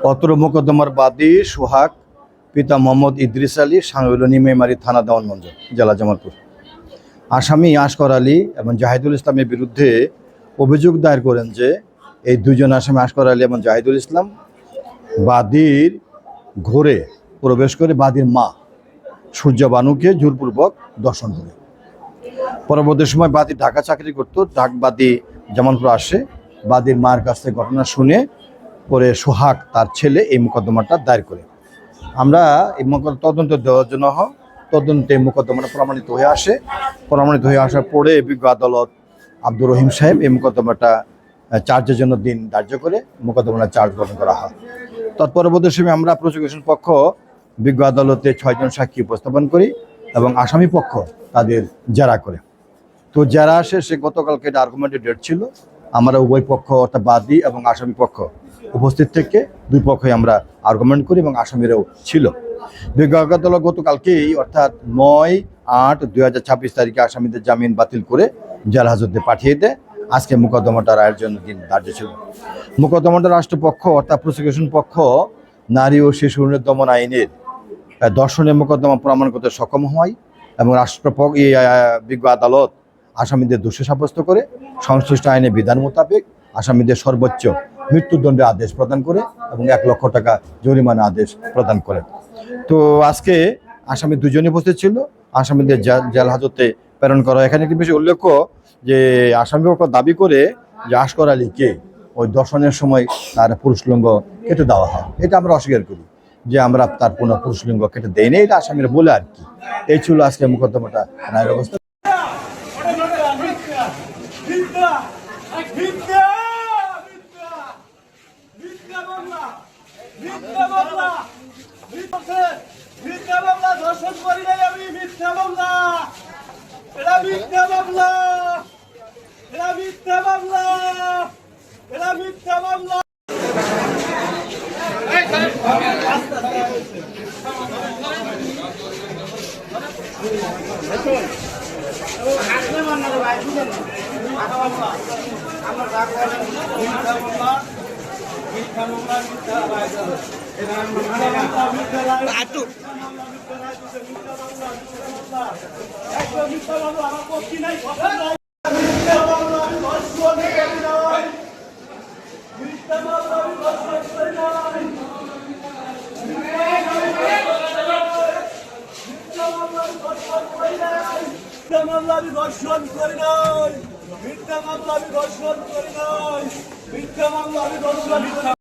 অত্র মোকদ্দমার বাদী সোহাগ পিতা মোহাম্মদ ইদ্রিস আলী, সাংবিলনী মেমারি থানা দেওয়ানগঞ্জ, জেলা জামালপুর। আসামি আসগর আলী এবং জাহিদুল ইসলামের বিরুদ্ধে অভিযোগ দায়ের করেন যে এই দুজন আসামি আসগর আলী এবং জাহিদুল ইসলাম বাদীর ঘরে প্রবেশ করে বাদীর মা সূর্যবানুকে জোরপূর্বক দর্শন করে। পরবর্তী সময় বাদী ঢাকা চাকরি করত। বাদী জামালপুর আসে, বাদীর মার কাছ থেকে ঘটনা শুনে পরে সোহাগ তার ছেলে এই মোকদ্দমাটা দায়ের করে। আমরা এই তদন্ত দেওয়ার জন্য তদন্তে মোকদ্দমাটা প্রমাণিত হয়ে আসে। প্রমাণিত হয়ে আসার পরে বিজ্ঞ আদালত আব্দুর রহিম সাহেব এই মোকদ্দমাটা চার্জের জন্য দিন ধার্য করে মোকদ্দমাটা চার্জ গঠন করা হয়। তৎপরবর্তী সময় আমরা প্রসিকিউশন পক্ষ বিজ্ঞ আদালতে 6 জন সাক্ষী উপস্থাপন করি এবং আসামি পক্ষ তাদের জেরা করে। তো জেরা শেষে গতকালকে এটা আর্গুমেন্টের ডেট ছিল। আমরা উভয় পক্ষ অর্থাৎ বাদী এবং আসামি পক্ষ উপস্থিত থেকে দুই পক্ষই আমরা আর্গুমেন্ট করি এবং আসামিরাও ছিল। বিজ্ঞ আদালত গতকালকেই অর্থাৎ 9/8/2026 তারিখে আসামিদের জামিন বাতিল করে জেল হাজতে পাঠিয়ে দেয়। আজকে মোকদ্দমাটা রায়ের জন্য দিন ধার্য ছিল। মোকদ্দমাটা রাষ্ট্রপক্ষ অর্থাৎ প্রসিকিউশন পক্ষ নারী ও শিশু দমন আইনের দর্শনের মোকদ্দমা প্রমাণ করতে সক্ষম হয় এবং রাষ্ট্রপক্ষ বিজ্ঞ আদালত আসামিদের দোষী সাব্যস্ত করে সংশ্লিষ্ট আইনের বিধান মোতাবেক আসামিদের সর্বোচ্চ মৃত্যুদণ্ডের আদেশ প্রদান করে এবং 1 লক্ষ টাকা জরিমানা আদেশ প্রদান করে। তো আজকে আসামি দুজনই উপস্থিত ছিল। আসামিদের জেল হাজতে প্রেরণ করা। এখানে একটি বিষয় উল্লেখ্য যে আসামি পক্ষ দাবি করে যে আসগর আলীকে ওই দর্শনের সময় তার পুরুষলিঙ্গ কেটে দেওয়া হয়। এটা আমরা অস্বীকার করি যে আমরা তার কোনো পুরুষলিঙ্গ কেটে দেয়নি, এটা আসামিরা বলে আর কি। এই ছিল আজকে মোকদ্দমাটা রায়ের অবস্থা। ধর্ষণ করি নাই আমি, মিথ্যা মামলা, এটা মিথ্যা মামলা, এটা মিথ্যা মামলা, এটা মিথ্যা মামলা। ধর্ষণ করি নাই, মিথ্যা মামলা আমি ধর্ষণ করি নাই, মিথ্যা মামলা আমি ধর্ষণ